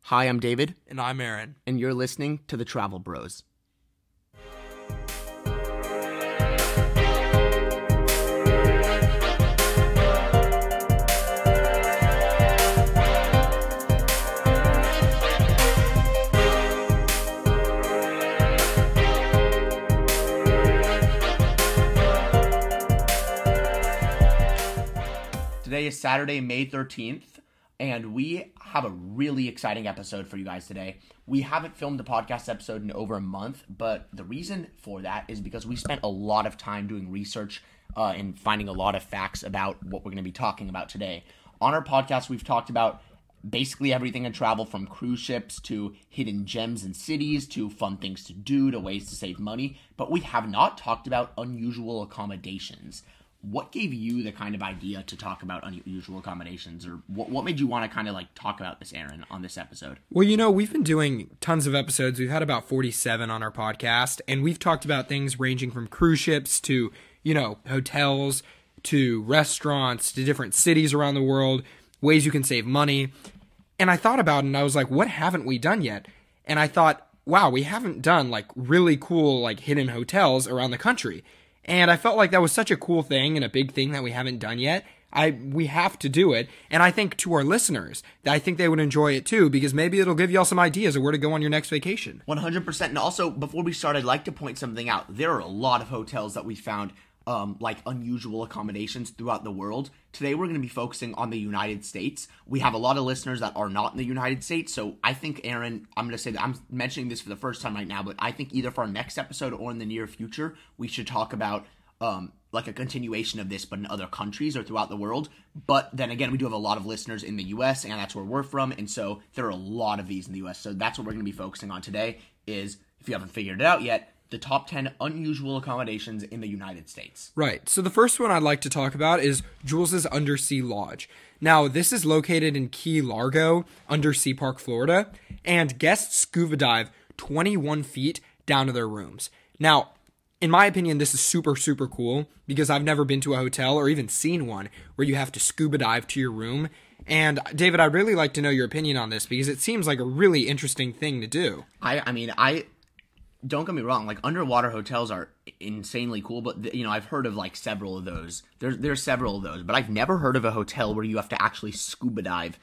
Hi, I'm David. And I'm Aaron. And you're listening to The Travel Bros. Today is Saturday, May 13th. And we have a really exciting episode for you guys today. We haven't filmed a podcast episode in over a month, but the reason for that is because we spent a lot of time doing research and finding a lot of facts about what we're going to be talking about today. On our podcast, we've talked about basically everything in travel, from cruise ships to hidden gems in cities to fun things to do to ways to save money, but we have not talked about unusual accommodations. What gave you the kind of idea to talk about unusual accommodations, or what made you want to kind of like talk about this, Aaron, on this episode? Well, we've been doing tons of episodes. We've had about 47 on our podcast, and we've talked about things ranging from cruise ships to, hotels to restaurants to different cities around the world, ways you can save money. And I thought about it and I was like, what haven't we done yet? And I thought, wow, we haven't done like really cool like hidden hotels around the country. And I felt like that was such a cool thing and a big thing that we haven't done yet. We have to do it. And I think to our listeners, I think they would enjoy it too, because maybe it'll give y'all some ideas of where to go on your next vacation. 100%. And also, before we start, I'd like to point something out. There are a lot of hotels that we found like unusual accommodations throughout the world. Today we're going to be focusing on the United States. We have a lot of listeners that are not in the United States, so I think, Aaron, I'm going to say that I'm mentioning this for the first time right now, but I think either for our next episode or in the near future, we should talk about like a continuation of this, but in other countries or throughout the world. But then again, we do have a lot of listeners in the US, and that's where we're from, and so there are a lot of these in the US. So that's what we're going to be focusing on today is, if you haven't figured it out yet, the top 10 unusual accommodations in the United States. Right. So the first one I'd like to talk about is Jules's Undersea Lodge. Now, this is located in Key Largo, Undersea Park, Florida, and guests scuba dive 21 feet down to their rooms. Now, in my opinion, this is super, super cool because I've never been to a hotel or even seen one where you have to scuba dive to your room. And David, I'd really like to know your opinion on this because it seems like a really interesting thing to do. I don't get me wrong, like underwater hotels are insanely cool, but I've heard of like several of those. There's several of those, but I've never heard of a hotel where you have to actually scuba dive.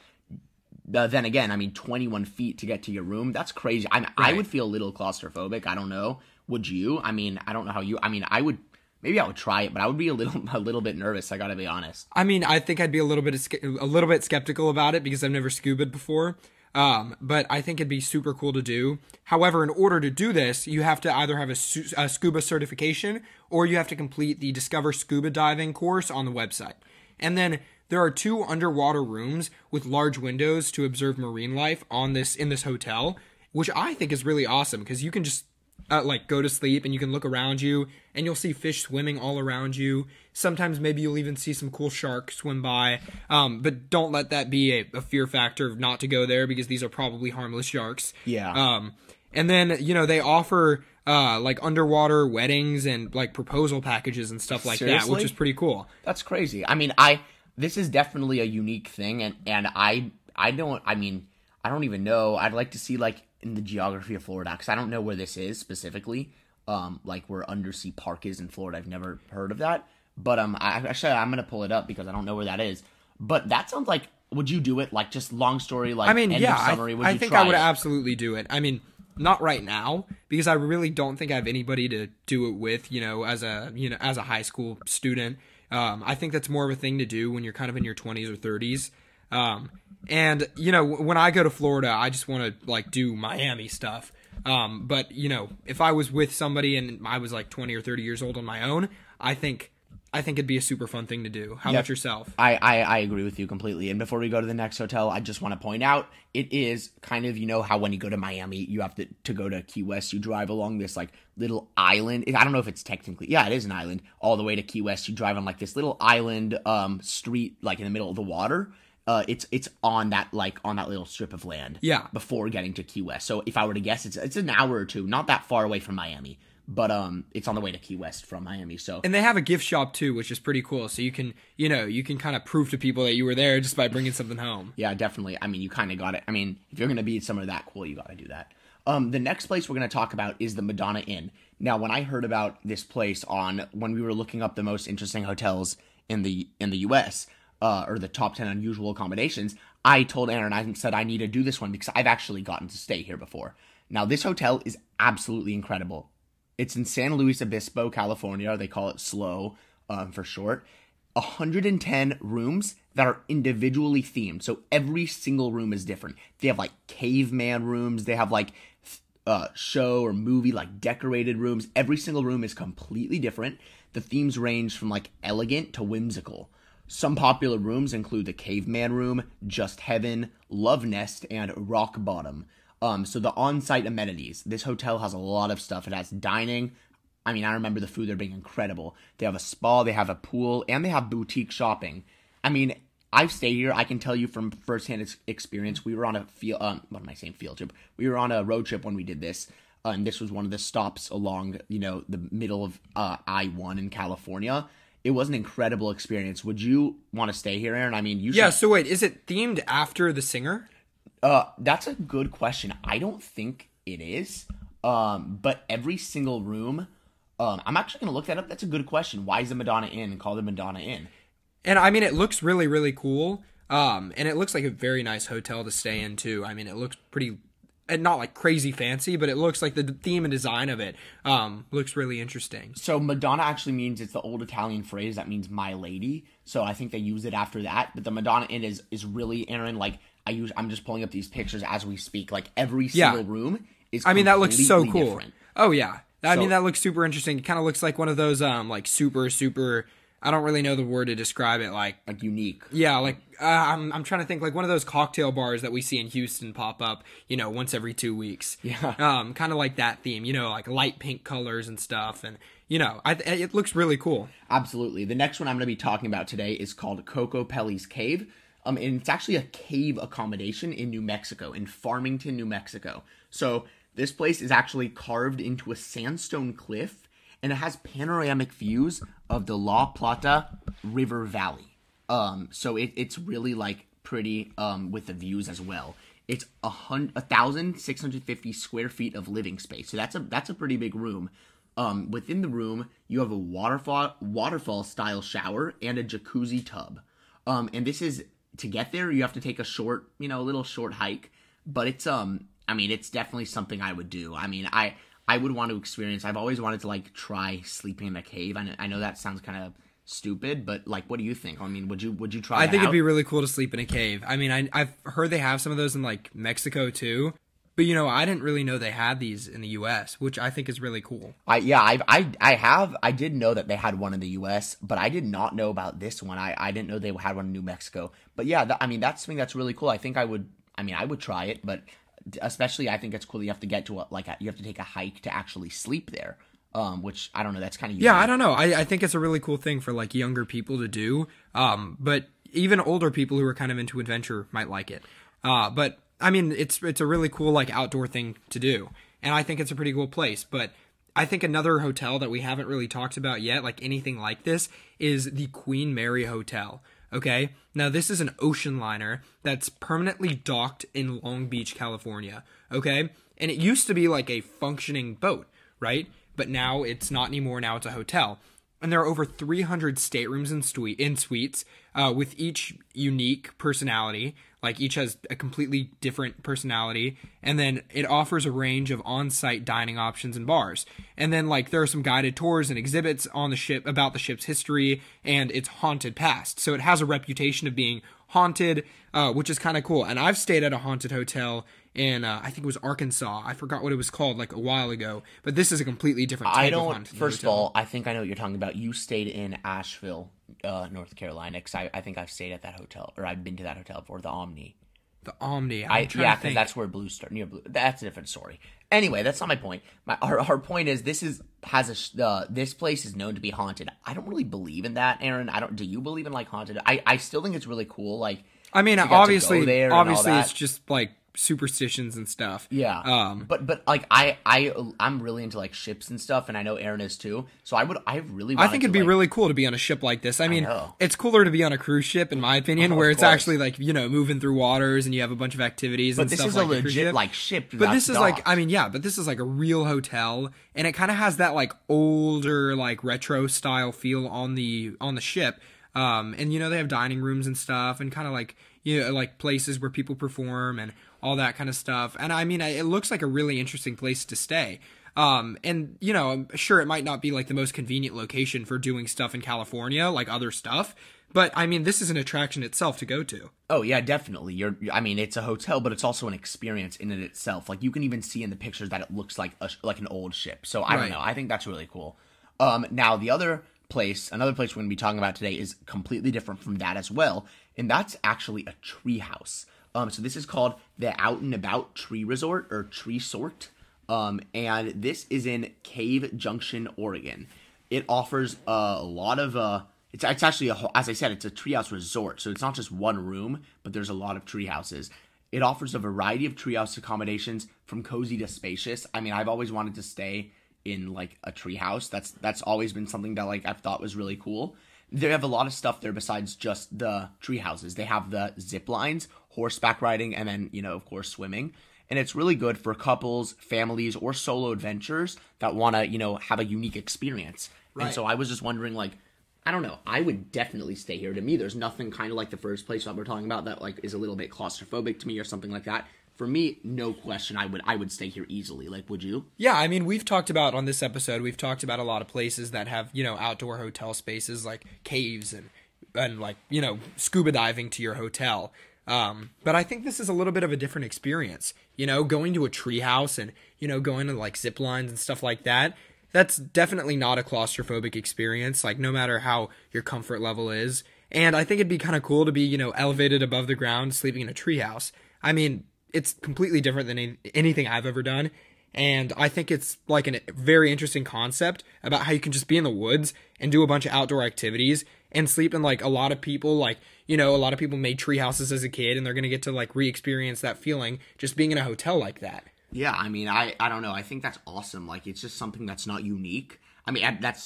Then again, 21 feet to get to your room, that's crazy. I would feel a little claustrophobic. I don't know. Would you? I don't know how you. I would. Maybe I would try it, but I would be a little bit nervous. I gotta be honest. I think I'd be a little bit skeptical about it because I've never scubaed before. But I think it'd be super cool to do. However, in order to do this, you have to either have a scuba certification or you have to complete the Discover Scuba Diving course on the website. And then there are 2 underwater rooms with large windows to observe marine life in this hotel, which I think is really awesome because you can just go to sleep and you can look around you and you'll see fish swimming all around you. Sometimes maybe you'll even see some cool sharks swim by. But don't let that be a fear factor of not to go there because these are probably harmless sharks. Yeah. And then, they offer like underwater weddings and like proposal packages and stuff like Seriously? that, which is pretty cool. That's crazy. This is definitely a unique thing, and I don't even know. I'd like to see like in the geography of Florida, because I don't know where this is specifically, like where Undersea Park is in Florida. I've never heard of that, but I'm gonna pull it up because I don't know where that is. But that sounds like, would you do it? Like, just long story, like end of summary. I think I would absolutely do it. Not right now because I really don't think I have anybody to do it with. As a high school student, I think that's more of a thing to do when you're kind of in your 20s or 30s. And when I go to Florida, I just want to like do Miami stuff. But if I was with somebody and I was like 20 or 30 years old on my own, I think it'd be a super fun thing to do. How about yourself? I agree with you completely. And before we go to the next hotel, I just want to point out, it is kind of, how when you go to Miami, you have to go to Key West, you drive along this like little island. I don't know if it's technically, yeah, it is an island, all the way to Key West. You drive on like this little island street, like in the middle of the water. It's on that little strip of land. Yeah. Before getting to Key West. So if I were to guess, it's an hour or two, not that far away from Miami. but it's on the way to Key West from Miami. So And they have a gift shop too, which is pretty cool. So you can kind of prove to people that you were there just by bringing something home. yeah, definitely. I mean, you kind of got it. I mean, if you're gonna be somewhere that cool, you got to do that. The next place we're gonna talk about is the Madonna Inn. Now, when I heard about this place when we were looking up the most interesting hotels in the U.S. Or the top 10 unusual accommodations, I told Aaron, I said I need to do this one because I've actually gotten to stay here before. Now, this hotel is absolutely incredible. It's in San Luis Obispo, California. They call it SLO for short. 110 rooms that are individually themed. So every single room is different. They have like caveman rooms. They have like show or movie like decorated rooms. Every single room is completely different. The themes range from like elegant to whimsical. Some popular rooms include the Caveman Room, Just Heaven, Love Nest, and Rock Bottom. So the on-site amenities. This hotel has a lot of stuff. It has dining. I mean, I remember the food there being incredible. They have a spa, they have a pool, and they have boutique shopping. I mean, I've stayed here. I can tell you from firsthand experience. We were on a field trip? We were on a road trip when we did this. And this was one of the stops along, the middle of I-1 in California. It was an incredible experience. Would you want to stay here, Aaron? I mean, you should... Yeah, so wait, is it themed after the singer? That's a good question. I don't think it is. But every single room... I'm actually going to look that up. That's a good question. Why is the Madonna Inn called the Madonna Inn? And I mean, it looks really, really cool. And it looks like a very nice hotel to stay in, too. I mean, it looks pretty... And not like crazy fancy, but it looks like the theme and design of it looks really interesting. So Madonna actually means, it's the old Italian phrase that means my lady. So I think they use it after that. But the Madonna Inn is really, Aaron, like I'm just pulling up these pictures as we speak. Like every single room is I mean, that looks so cool. Different. Oh yeah. I mean, that looks super interesting. It kind of looks like one of those like super I don't really know the word to describe it. Like unique. Yeah, like I'm trying to think like one of those cocktail bars that we see in Houston pop up, once every 2 weeks. Yeah. Kind of like that theme, like light pink colors and stuff, and it looks really cool. Absolutely. The next one I'm going to be talking about today is called Coco Pelli's Cave. And it's actually a cave accommodation in New Mexico, in Farmington, New Mexico. So this place is actually carved into a sandstone cliff, and it has panoramic views of the La Plata River Valley. So it's really like pretty with the views as well. It's 1,650 square feet of living space. So that's a pretty big room. Within the room, you have a waterfall style shower and a jacuzzi tub. And this is, to get there, you have to take a little short hike. But it's it's definitely something I would do. I mean, I would want to experience. I've always wanted to like try sleeping in a cave. I know that sounds kind of stupid, but like, what do you think? I mean, would you try? I think it'd be really cool to sleep in a cave. I mean, I've heard they have some of those in like Mexico too, but I didn't really know they had these in the U.S., which I think is really cool. I did know that they had one in the U.S., but I did not know about this one. I didn't know they had one in New Mexico. But yeah, that's something that's really cool. I think I would try it, but especially I think it's cool that you have to get to you have to take a hike to actually sleep there. Which I don't know, that's kind of unique. Yeah, I don't know. I think it's a really cool thing for like younger people to do. But even older people who are kind of into adventure might like it. But I mean, it's a really cool like outdoor thing to do, and I think it's a pretty cool place. But I think another hotel that we haven't really talked about yet, like anything like this, is the Queen Mary Hotel. Okay, now this is an ocean liner that's permanently docked in Long Beach, California. Okay, and it used to be like a functioning boat, right? But now it's not anymore. Now it's a hotel. And there are over 300 staterooms and suites, with each unique personality. Like each has a completely different personality. And then it offers a range of on-site dining options and bars. And then like there are some guided tours and exhibits on the ship about the ship's history and its haunted past. So it has a reputation of being haunted, which is kind of cool. And I've stayed at a haunted hotel in, I think it was Arkansas. I forgot what it was called like a while ago. But this is a completely different type of haunted hotel. First of all, I think I know what you're talking about. You stayed in Asheville, North Carolina, because I think I've stayed at that hotel, or I've been to that hotel before, the Omni. The Omni. Yeah, because that's where near Blue. That's a different story. Anyway, that's not my point. Our point is this place is known to be haunted. I don't really believe in that, Aaron. Do you believe in like haunted? I still think it's really cool. Like, I mean, obviously it's just like superstitions and stuff. Yeah. But like I'm really into like ships and stuff, and I know Aaron is too. So I think it'd be really cool to be on a ship like this. I mean, know. it's cooler to be on a cruise ship, in my opinion, where it's actually like, you know, moving through waters and you have a bunch of activities and stuff like But this is a legit like ship. But this is like, I mean, yeah, but this is like a real hotel, and it kind of has that like older, like retro style feel on the ship. And you know, they have dining rooms and stuff, and kind of like, you know, like places where people perform and all that kind of stuff. And I mean, it looks like a really interesting place to stay. And you know, I'm sure it might not be like the most convenient location for doing stuff in California, like other stuff. But I mean, this is an attraction itself to go to. Oh yeah, definitely. I mean, it's a hotel, but it's also an experience in it itself. Like you can even see in the pictures that it looks like an old ship. So I don't know. I think that's really cool. Now the another place we're going to be talking about today is completely different from that as well, and that's actually a tree house. So this is called the Out and About Tree Resort or Tree Sort, and this is in Cave Junction, Oregon. It offers a lot of it's actually as I said, it's a treehouse resort, so it's not just one room, but there's a lot of tree houses. It offers a variety of treehouse accommodations from cozy to spacious. I mean, I've always wanted to stay in like a treehouse. That's always been something that like I've thought was really cool. They have a lot of stuff there besides just the tree houses. They have the zip lines, horseback riding, and then, you know, of course, swimming. And it's really good for couples, families, or solo adventurers that want to, you know, have a unique experience. Right. And so I was just wondering, like, I don't know, I would definitely stay here. To me, there's nothing kind of like the first place that we're talking about that like is a little bit claustrophobic to me or something like that. For me, no question, I would stay here easily. Like, would you? Yeah, I mean, we've talked about on this episode, we've talked about a lot of places that have, you know, outdoor hotel spaces like caves and like, you know, scuba diving to your hotel. But I think this is a little bit of a different experience. You know, going to a tree house and, you know, going to like zip lines and stuff like that. That's definitely not a claustrophobic experience, like no matter how your comfort level is. And I think it'd be kind of cool to be, you know, elevated above the ground, sleeping in a treehouse. I mean, it's completely different than anything I've ever done. And I think it's like a very interesting concept about how you can just be in the woods and do a bunch of outdoor activities and sleep in like a lot of people, like, you know, a lot of people made tree houses as a kid and they're going to get to like re-experience that feeling just being in a hotel like that. Yeah, I mean, I don't know. I think that's awesome. Like, it's just something that's not unique. I mean, that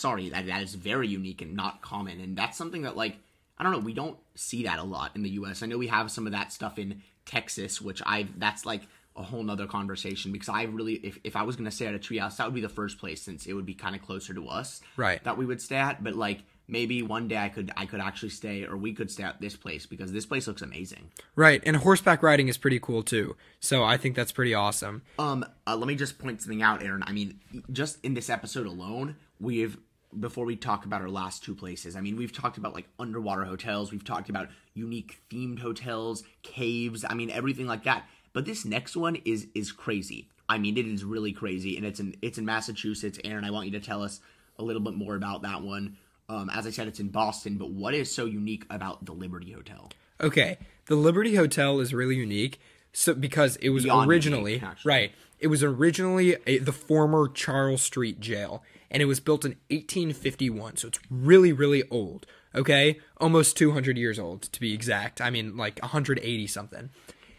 is very unique and not common. And that's something that, like, I don't know, we don't see that a lot in the U.S. I know we have some of that stuff in Texas, which that's like a whole nother conversation, because I really, if I was going to stay at a treehouse, that would be the first place, since it would be kind of closer to us. Right. That we would stay at. But, like, maybe one day I could actually stay, or we could stay at this place, because this place looks amazing. Right, and horseback riding is pretty cool too. So I think that's pretty awesome. Let me just point something out, Aaron. I mean, just in this episode alone, before we talk about our last two places, I mean, we've talked about like underwater hotels, we've talked about unique themed hotels, caves, I mean, everything like that. But this next one is crazy. I mean, it is really crazy, and it's in Massachusetts. Aaron, I want you to tell us a little bit more about that one. As I said, it's in Boston, but what is so unique about the Liberty Hotel? Okay, the Liberty Hotel is really unique, because it was originally the former Charles Street Jail, and it was built in 1851, so it's really, really old. Okay, almost 200 years old to be exact. I mean, like 180 something,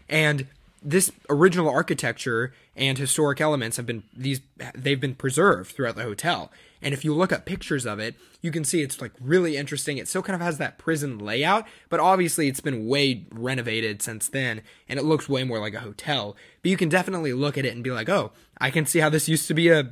and this original architecture and historic elements they've been preserved throughout the hotel. And if you look at pictures of it, you can see it's like really interesting. It still kind of has that prison layout, but obviously it's been way renovated since then, and it looks way more like a hotel. But you can definitely look at it and be like, oh, I can see how this used to be a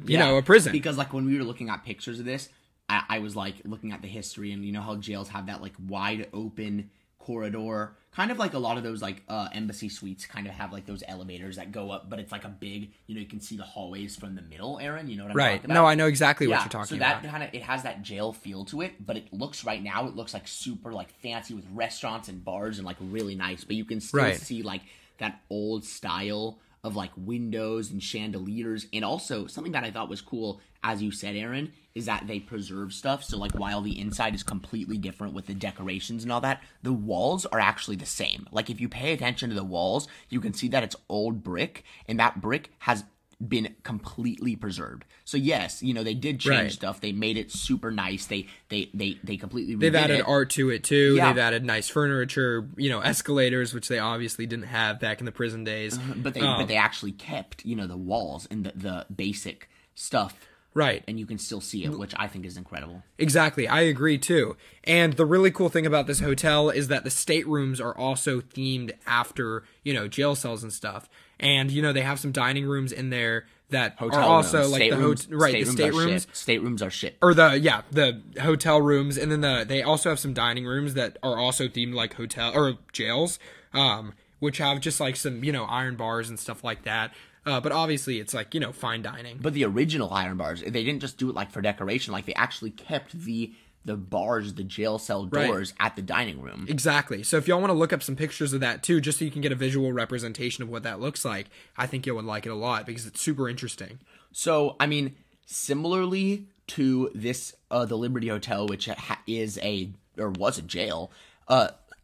prison. Because like when we were looking at pictures of this, I was like looking at the history, and you know how jails have that like wide open corridor, kind of like a lot of those like embassy suites kind of have like those elevators that go up, but it's like a big, you know, you can see the hallways from the middle, Aaron, you know what I'm talking about? No, I know exactly what you're talking about. So that kind of, it has that jail feel to it, but it looks right now, it looks like super like fancy with restaurants and bars and like really nice, but you can still see like that old style of like windows and chandeliers. And also something that I thought was cool, as you said, Aaron, is that they preserve stuff. So like while the inside is completely different with the decorations and all that, the walls are actually the same. Like if you pay attention to the walls, you can see that it's old brick, and that brick has been completely preserved. So yes, they did change Right. stuff. They made it super nice. They completely redid They've added it. art to it too. Yeah. They've added nice furniture, escalators, which they obviously didn't have back in the prison days. But they actually kept, the walls and the basic stuff. Right. And you can still see it, which I think is incredible. Exactly. I agree too. And the really cool thing about this hotel is that the staterooms are also themed after, jail cells and stuff. And, they have some dining rooms in there that Hotel are also rooms. like Staterooms- the staterooms. Staterooms are shit. Or the hotel rooms, and then they also have some dining rooms that are also themed like hotel or jails, which have just like some iron bars and stuff like that. But obviously it's like fine dining. But the original iron bars, they didn't just do it like for decoration. Like they actually kept the bars, the jail cell doors at the dining room. Exactly. So if y'all want to look up some pictures of that too, just so you can get a visual representation of what that looks like, I think you would like it a lot because it's super interesting. So similarly to this, the Liberty Hotel, which was a jail.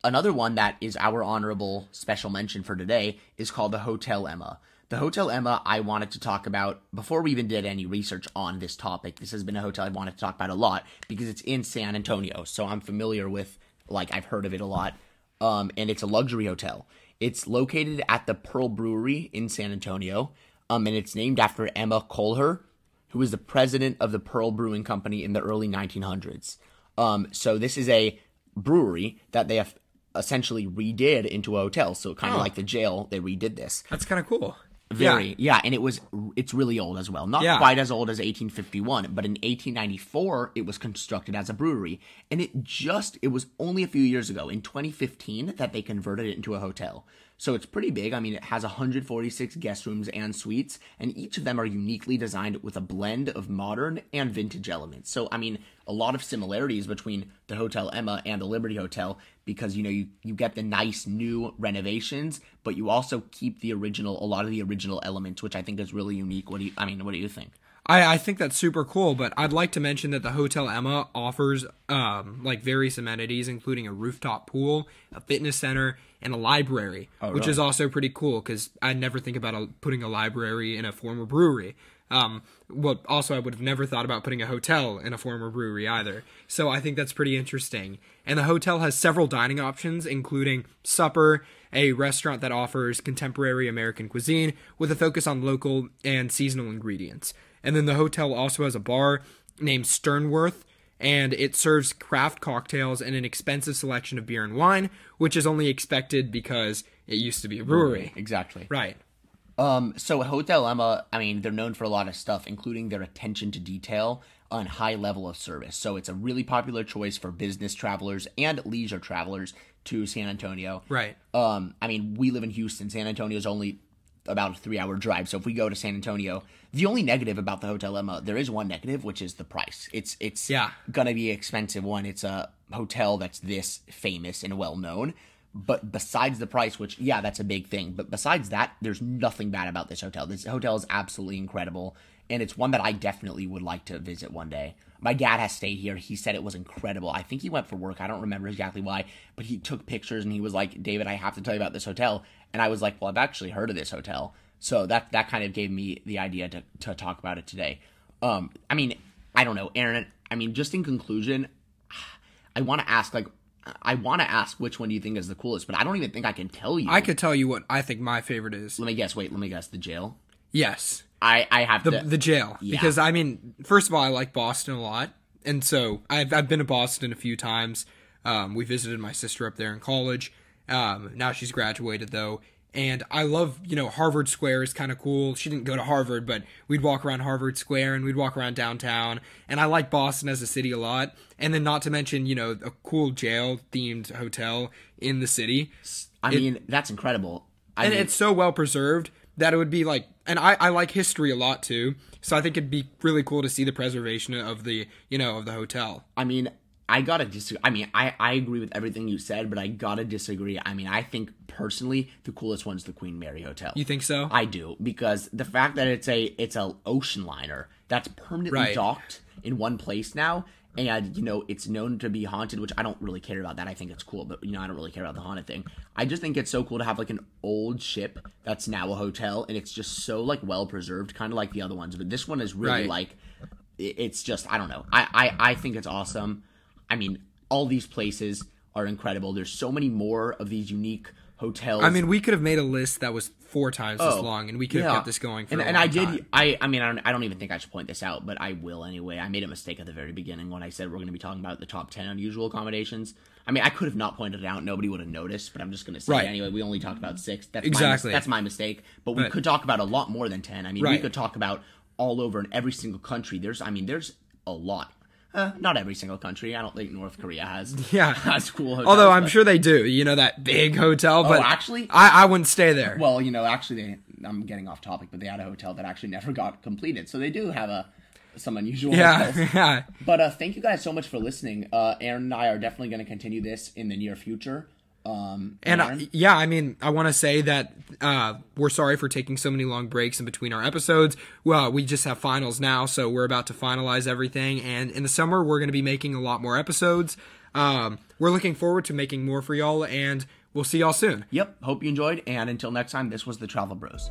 Another one that is our honorable special mention for today is called the Hotel Emma. The Hotel Emma I wanted to talk about before we even did any research on this topic. This has been a hotel I've wanted to talk about a lot because it's in San Antonio, so I'm familiar with, I've heard of it a lot, and it's a luxury hotel. It's located at the Pearl Brewery in San Antonio, and it's named after Emma Kohler, who was the president of the Pearl Brewing Company in the early 1900s. So this is a brewery that they have essentially redid into a hotel, so kind of like the jail, they redid this. That's kind of cool. Yeah, and it's really old as well. Not quite as old as 1851, but in 1894 it was constructed as a brewery, and it was only a few years ago, in 2015, that they converted it into a hotel. So it's pretty big. It has 146 guest rooms and suites, and each of them are uniquely designed with a blend of modern and vintage elements. So, a lot of similarities between the Hotel Emma and the Liberty Hotel because, you get the nice new renovations, but you also keep a lot of the original elements, which I think is really unique. What do you think? I think that's super cool, but I'd like to mention that the Hotel Emma offers various amenities, including a rooftop pool, a fitness center, and a library, which is also pretty cool because I never think about putting a library in a former brewery. Also, I would have never thought about putting a hotel in a former brewery either. So I think that's pretty interesting. And the hotel has several dining options, including supper, a restaurant that offers contemporary American cuisine with a focus on local and seasonal ingredients. And then the hotel also has a bar named Sternworth, and it serves craft cocktails and an expensive selection of beer and wine, which is only expected because it used to be a brewery. Exactly. Right. So Hotel Emma, they're known for a lot of stuff, including their attention to detail and high level of service. So it's a really popular choice for business travelers and leisure travelers to San Antonio. Right. We live in Houston. San Antonio is only about a 3-hour drive. So if we go to San Antonio, the only negative about the Hotel Emma, there is one negative, which is the price. It's gonna be an expensive one. It's a hotel that's this famous and well known. But besides the price, which, that's a big thing. But besides that, there's nothing bad about this hotel. This hotel is absolutely incredible. And it's one that I definitely would like to visit one day. My dad has stayed here. He said it was incredible. I think he went for work. I don't remember exactly why. But he took pictures and he was like, David, I have to tell you about this hotel. And I was like, well, I've actually heard of this hotel. So that kind of gave me the idea to talk about it today. I don't know, Aaron. Just in conclusion, I want to ask which one do you think is the coolest, but I don't even think I can tell you. I could tell you what I think my favorite is. Let me guess. The jail? Yes. I have the jail. Yeah. Because, first of all, I like Boston a lot. And so I've been to Boston a few times. We visited my sister up there in college. Now she's graduated, though. And I love, Harvard Square is kind of cool. She didn't go to Harvard, but we'd walk around Harvard Square and we'd walk around downtown. And I like Boston as a city a lot. And then not to mention, a cool jail-themed hotel in the city. That's incredible. It's so well preserved that it would be like, and I like history a lot too. So I think it'd be really cool to see the preservation of the, of the hotel. I gotta disagree. I agree with everything you said, but I gotta disagree. I think personally the coolest one's the Queen Mary Hotel. You think so? I do, because the fact that it's a ocean liner that's permanently docked in one place now, And, it's known to be haunted, which I don't really care about that. I think it's cool, but, I don't really care about the haunted thing. I just think it's so cool to have, like, an old ship that's now a hotel, and it's just so, like, well-preserved, kind of like the other ones. But this one is really, Right. like, it's just, I don't know. I think it's awesome. I mean, all these places are incredible. There's so many more of these unique hotels. I mean, we could have made a list that was 4 times as long, and we could have kept this going for a long time. I don't even think I should point this out, but I will anyway. I made a mistake at the very beginning when I said we're going to be talking about the top 10 unusual accommodations. I mean, I could have not pointed it out. Nobody would have noticed, but I'm just going to say Right. anyway. We only talked about 6. Exactly. That's my mistake. But we could talk about a lot more than 10. I mean, we Right. could talk about all over in every single country. There's a lot. Not every single country. I don't think North Korea has cool hotels. Although I'm sure they do. That big hotel. But actually? I wouldn't stay there. Well, actually, I'm getting off topic, but they had a hotel that actually never got completed. So they do have some unusual hotels. Yeah. But thank you guys so much for listening. Aaron and I are definitely going to continue this in the near future. I mean, I want to say that we're sorry for taking so many long breaks in between our episodes. Well, we just have finals now, so we're about to finalize everything. And in the summer, we're going to be making a lot more episodes. We're looking forward to making more for y'all, and we'll see y'all soon. Yep. Hope you enjoyed. And until next time, this was the Travel Bros.